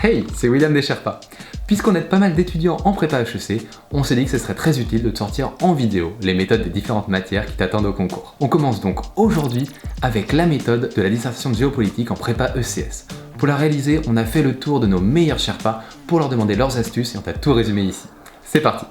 Hey, c'est William Desherpas. Puisqu'on aide pas mal d'étudiants en prépa HEC, on s'est dit que ce serait très utile de te sortir en vidéo les méthodes des différentes matières qui t'attendent au concours. On commence donc aujourd'hui avec la méthode de la dissertation de géopolitique en prépa ECS. Pour la réaliser, on a fait le tour de nos meilleurs Sherpas pour leur demander leurs astuces et on t'a tout résumé ici. C'est parti!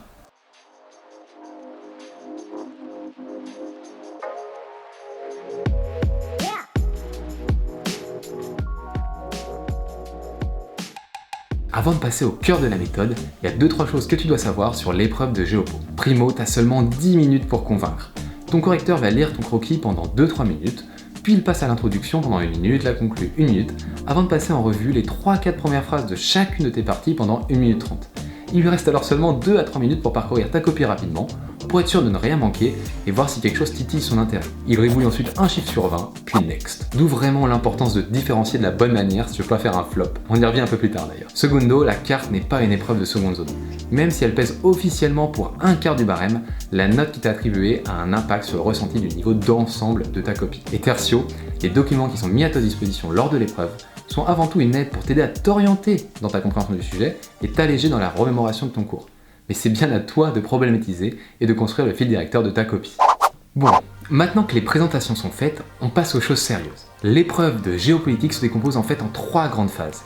Avant de passer au cœur de la méthode, il y a 2-3 choses que tu dois savoir sur l'épreuve de Géopo. Primo, tu as seulement 10 minutes pour convaincre. Ton correcteur va lire ton croquis pendant 2-3 minutes, puis il passe à l'introduction pendant 1 minute, la conclut 1 minute, avant de passer en revue les 3-4 premières phrases de chacune de tes parties pendant 1 minute 30. Il lui reste alors seulement 2 à 3 minutes pour parcourir ta copie rapidement, pour être sûr de ne rien manquer et voir si quelque chose titille son intérêt. Il rébouille ensuite un chiffre sur 20, puis next. D'où vraiment l'importance de te différencier de la bonne manière si tu veux pas faire un flop. On y revient un peu plus tard d'ailleurs. Secondo, la carte n'est pas une épreuve de seconde zone. Même si elle pèse officiellement pour 1/4 du barème, la note qui t'est attribuée a un impact sur le ressenti du niveau d'ensemble de ta copie. Et tertio, les documents qui sont mis à ta disposition lors de l'épreuve sont avant tout une aide pour t'aider à t'orienter dans ta compréhension du sujet et t'alléger dans la remémoration de ton cours. Mais c'est bien à toi de problématiser et de construire le fil directeur de ta copie. Bon, maintenant que les présentations sont faites, on passe aux choses sérieuses. L'épreuve de géopolitique se décompose en fait en 3 grandes phases.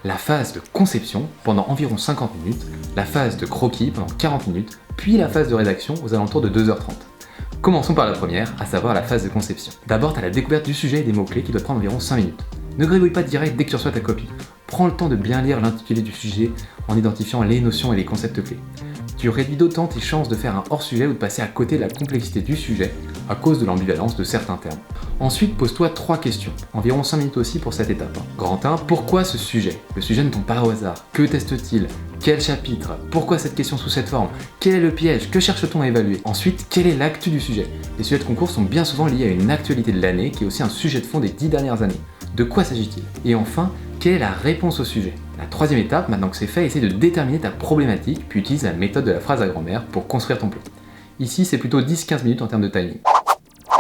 La phase de conception, pendant environ 50 minutes, la phase de croquis pendant 40 minutes, puis la phase de rédaction aux alentours de 2h30. Commençons par la première, à savoir la phase de conception. D'abord, tu as la découverte du sujet et des mots-clés qui doit prendre environ 5 minutes. Ne gribouille pas direct dès que tu reçois ta copie. Prends le temps de bien lire l'intitulé du sujet en identifiant les notions et les concepts clés. Tu réduis d'autant tes chances de faire un hors-sujet ou de passer à côté de la complexité du sujet à cause de l'ambivalence de certains termes. Ensuite, pose-toi 3 questions, environ 5 minutes aussi pour cette étape. Grand 1, pourquoi ce sujet? Le sujet ne tombe pas au hasard. Que teste-t-il? Quel chapitre? Pourquoi cette question sous cette forme? Quel est le piège? Que cherche-t-on à évaluer? Ensuite, quelle est l'actu du sujet? Les sujets de concours sont bien souvent liés à une actualité de l'année qui est aussi un sujet de fond des 10 dernières années. De quoi s'agit-il? Et enfin, quelle est la réponse au sujet? La troisième étape, maintenant que c'est fait, essaie de déterminer ta problématique, puis utilise la méthode de la phrase à grand-mère pour construire ton plan. Ici, c'est plutôt 10-15 minutes en termes de timing.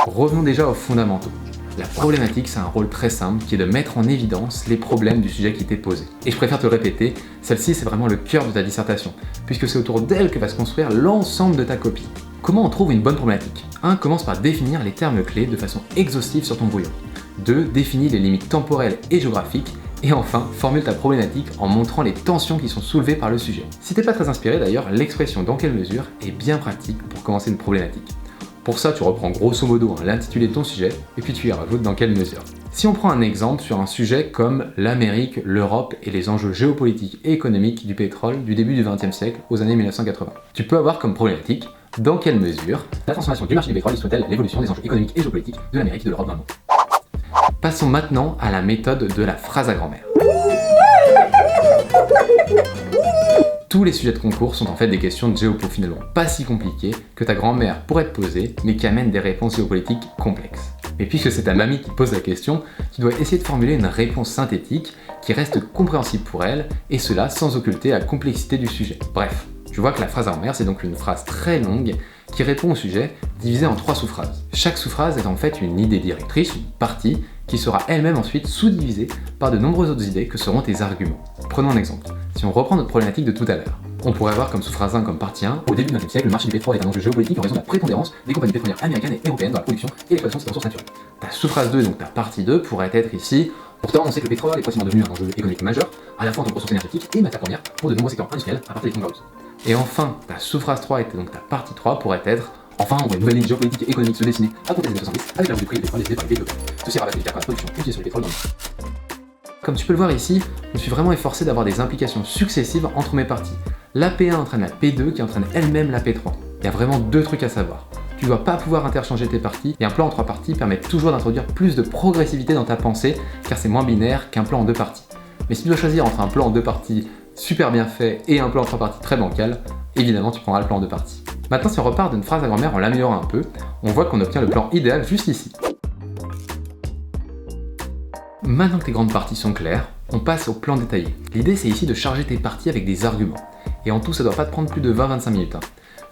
Revenons déjà aux fondamentaux. La problématique, c'est un rôle très simple qui est de mettre en évidence les problèmes du sujet qui t'est posé. Et je préfère te le répéter, celle-ci c'est vraiment le cœur de ta dissertation, puisque c'est autour d'elle que va se construire l'ensemble de ta copie. Comment on trouve une bonne problématique? 1. Commence par définir les termes clés de façon exhaustive sur ton brouillon. 2. Définis les limites temporelles et géographiques. Et enfin, formule ta problématique en montrant les tensions qui sont soulevées par le sujet. Si t'es pas très inspiré d'ailleurs, l'expression dans quelle mesure est bien pratique pour commencer une problématique. Pour ça, tu reprends grosso modo l'intitulé de ton sujet et puis tu y rajoutes dans quelle mesure. Si on prend un exemple sur un sujet comme l'Amérique, l'Europe et les enjeux géopolitiques et économiques du pétrole du début du XXe siècle aux années 1980, tu peux avoir comme problématique dans quelle mesure la transformation du marché du pétrole illustre-t-elle l'évolution des enjeux économiques et géopolitiques de l'Amérique et de l'Europe dans le monde. Passons maintenant à la méthode de la phrase à grand-mère. Tous les sujets de concours sont en fait des questions de géopo finalement pas si compliquées que ta grand-mère pourrait te poser, mais qui amènent des réponses géopolitiques complexes. Mais puisque c'est ta mamie qui pose la question, tu dois essayer de formuler une réponse synthétique qui reste compréhensible pour elle, et cela sans occulter la complexité du sujet. Bref, tu vois que la phrase à grand-mère c'est donc une phrase très longue qui répond au sujet divisée en 3 sous-phrases. Chaque sous-phrase est en fait une idée directrice, une partie, qui sera elle-même ensuite sous-divisée par de nombreuses autres idées que seront tes arguments. Prenons un exemple. Si on reprend notre problématique de tout à l'heure, on pourrait avoir comme sous-phrase 1 comme partie 1, au début du XXe siècle, le marché du pétrole est un enjeu géopolitique en raison de la prépondérance des compagnies pétrolières américaines et européennes dans la production et l'exploitation de ces ressources naturelles. Ta sous-phrase 2, donc ta partie 2, pourrait être ici: pourtant, on sait que le pétrole est facilement devenu un enjeu économique majeur, à la fois en tant que ressource énergétique et matière première pour de nombreux secteurs industriels à partir des fonds russes. Et enfin, ta sous-phrase 3 et donc ta partie 3 pourrait être: enfin, on voit une nouvelle ligne géopolitique et économique se dessiner à compter des années 70 avec la hausse du prix du pétrole décidée par les pays européens. Ceci rabat l'égard à la production et l'utilisation du pétrole dans le monde. Comme tu peux le voir ici, je me suis vraiment efforcé d'avoir des implications successives entre mes parties. La P1 entraîne la P2 qui entraîne elle-même la P3. Il y a vraiment 2 trucs à savoir. Tu ne dois pas pouvoir interchanger tes parties et un plan en 3 parties permet toujours d'introduire plus de progressivité dans ta pensée car c'est moins binaire qu'un plan en 2 parties. Mais si tu dois choisir entre un plan en 2 parties super bien fait et un plan en 3 parties très bancal, évidemment tu prendras le plan en 2 parties. Maintenant, si on repart d'une phrase à grand-mère en l'améliorant un peu, on voit qu'on obtient le plan idéal juste ici. Maintenant que tes grandes parties sont claires, on passe au plan détaillé. L'idée c'est ici de charger tes parties avec des arguments. Et en tout, ça doit pas te prendre plus de 20-25 minutes.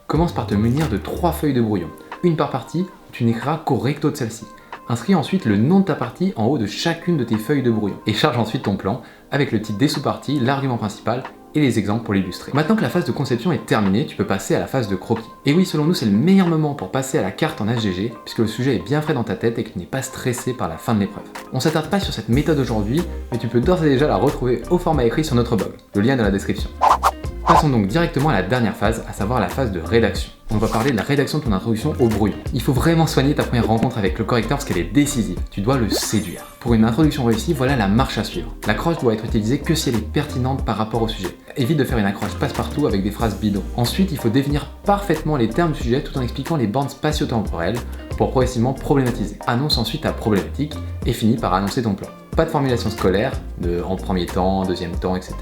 Commence par te munir de 3 feuilles de brouillon, une par partie, où tu n'écriras qu'au recto de celle-ci. Inscris ensuite le nom de ta partie en haut de chacune de tes feuilles de brouillon et charge ensuite ton plan avec le titre des sous-parties, l'argument principal et les exemples pour l'illustrer. Maintenant que la phase de conception est terminée, tu peux passer à la phase de croquis. Et oui, selon nous, c'est le meilleur moment pour passer à la carte en HGG, puisque le sujet est bien frais dans ta tête et que tu n'es pas stressé par la fin de l'épreuve. On s'attarde pas sur cette méthode aujourd'hui, mais tu peux d'ores et déjà la retrouver au format écrit sur notre blog. Le lien est dans la description. Passons donc directement à la dernière phase, à savoir la phase de rédaction. On va parler de la rédaction de ton introduction au brouillon. Il faut vraiment soigner ta première rencontre avec le correcteur parce qu'elle est décisive. Tu dois le séduire. Pour une introduction réussie, voilà la marche à suivre. L'accroche doit être utilisée que si elle est pertinente par rapport au sujet. Évite de faire une accroche passe-partout avec des phrases bidons. Ensuite, il faut définir parfaitement les termes du sujet tout en expliquant les bornes spatio-temporelles pour progressivement problématiser. Annonce ensuite ta problématique et finis par annoncer ton plan. Pas de formulation scolaire, en premier temps, deuxième temps, etc.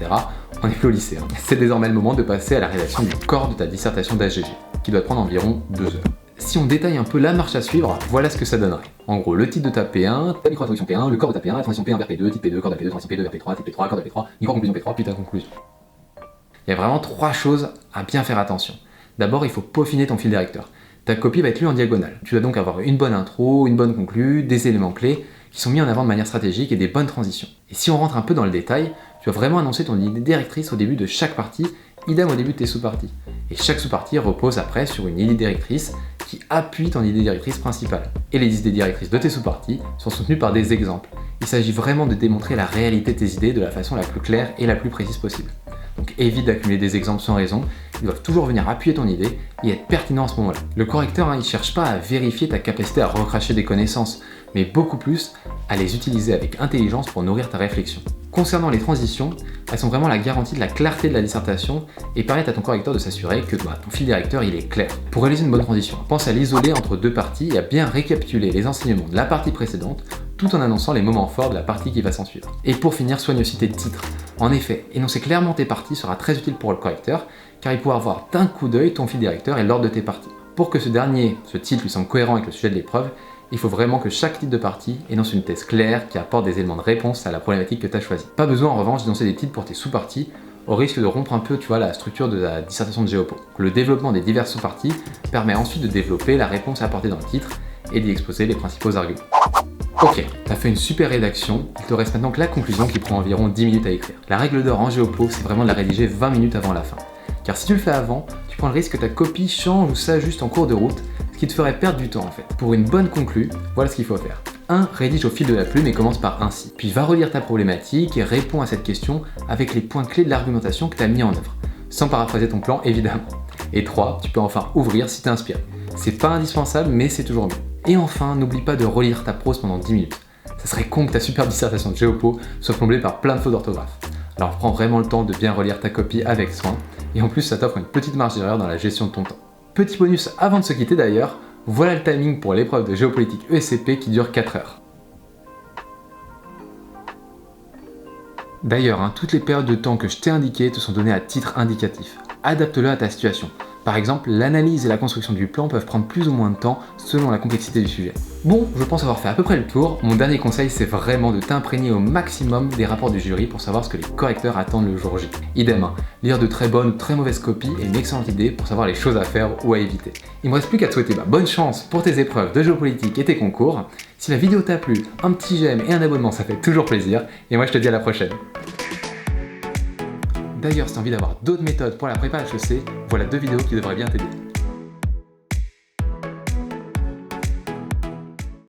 On est plus au lycée. C'est désormais le moment de passer à la rédaction du corps de ta dissertation d'HGG, qui doit prendre environ 2 heures. Si on détaille un peu la marche à suivre, voilà ce que ça donnerait. En gros, le titre de ta P1, ta micro-introduction P1, le corps de ta P1, la transition P1 vers P2, type P2, corps de P2, transition P2 vers P3, type P3, corps de P3, micro-conclusion P3, puis ta conclusion. Il y a vraiment 3 choses à bien faire attention. D'abord, il faut peaufiner ton fil directeur. Ta copie va être lue en diagonale. Tu dois donc avoir une bonne intro, une bonne conclue, des éléments clés qui sont mis en avant de manière stratégique et des bonnes transitions. Et si on rentre un peu dans le détail, tu dois vraiment annoncer ton idée directrice au début de chaque partie, idem au début de tes sous-parties. Et chaque sous-partie repose après sur une idée directrice qui appuie ton idée directrice principale. Et les idées directrices de tes sous-parties sont soutenues par des exemples. Il s'agit vraiment de démontrer la réalité de tes idées de la façon la plus claire et la plus précise possible. Donc évite d'accumuler des exemples sans raison, ils doivent toujours venir appuyer ton idée et être pertinents à ce moment-là. Le correcteur, il ne cherche pas à vérifier ta capacité à recracher des connaissances, mais beaucoup plus à les utiliser avec intelligence pour nourrir ta réflexion. Concernant les transitions, elles sont vraiment la garantie de la clarté de la dissertation et permettent à ton correcteur de s'assurer que ton fil directeur il est clair. Pour réaliser une bonne transition, pense à l'isoler entre 2 parties et à bien récapituler les enseignements de la partie précédente tout en annonçant les moments forts de la partie qui va s'en suivre. Et pour finir, soigne aussi tes titres. En effet, énoncer clairement tes parties sera très utile pour le correcteur car il pourra voir d'un coup d'œil ton fil directeur et l'ordre de tes parties. Pour que ce titre lui semble cohérent avec le sujet de l'épreuve, il faut vraiment que chaque titre de partie énonce une thèse claire qui apporte des éléments de réponse à la problématique que tu as choisie. Pas besoin en revanche d'énoncer des titres pour tes sous-parties, au risque de rompre un peu la structure de la dissertation de Géopo. Le développement des diverses sous-parties permet ensuite de développer la réponse apportée dans le titre et d'y exposer les principaux arguments. Ok, t'as fait une super rédaction, il te reste maintenant que la conclusion qui prend environ 10 minutes à écrire. La règle d'or en Géopo, c'est vraiment de la rédiger 20 minutes avant la fin. Car si tu le fais avant, tu prends le risque que ta copie change ou s'ajuste en cours de route, ce qui te ferait perdre du temps en fait. Pour une bonne conclue, voilà ce qu'il faut faire. 1. Rédige au fil de la plume et commence par ainsi. Puis va relire ta problématique et réponds à cette question avec les points clés de l'argumentation que tu as mis en œuvre, sans paraphraser ton plan évidemment. Et 3. Tu peux enfin ouvrir si t'es inspiré. C'est pas indispensable mais c'est toujours mieux. Et enfin, n'oublie pas de relire ta prose pendant 10 minutes. Ça serait con que ta super dissertation de Géopo soit comblée par plein de fautes d'orthographe. Alors prends vraiment le temps de bien relire ta copie avec soin, et en plus ça t'offre une petite marge d'erreur dans la gestion de ton temps. Petit bonus avant de se quitter d'ailleurs, voilà le timing pour l'épreuve de géopolitique ESCP qui dure 4 heures. D'ailleurs, toutes les périodes de temps que je t'ai indiquées te sont données à titre indicatif. Adapte-le à ta situation. Par exemple, l'analyse et la construction du plan peuvent prendre plus ou moins de temps selon la complexité du sujet. Bon, je pense avoir fait à peu près le tour. Mon dernier conseil, c'est vraiment de t'imprégner au maximum des rapports du jury pour savoir ce que les correcteurs attendent le jour J. Idem, lire de très bonnes ou très mauvaises copies est une excellente idée pour savoir les choses à faire ou à éviter. Il me reste plus qu'à te souhaiter bonne chance pour tes épreuves de géopolitique et tes concours. Si la vidéo t'a plu, un petit j'aime et un abonnement, ça fait toujours plaisir. Et moi, je te dis à la prochaine. D'ailleurs, si tu as envie d'avoir d'autres méthodes pour la prépa HEC, voilà 2 vidéos qui devraient bien t'aider.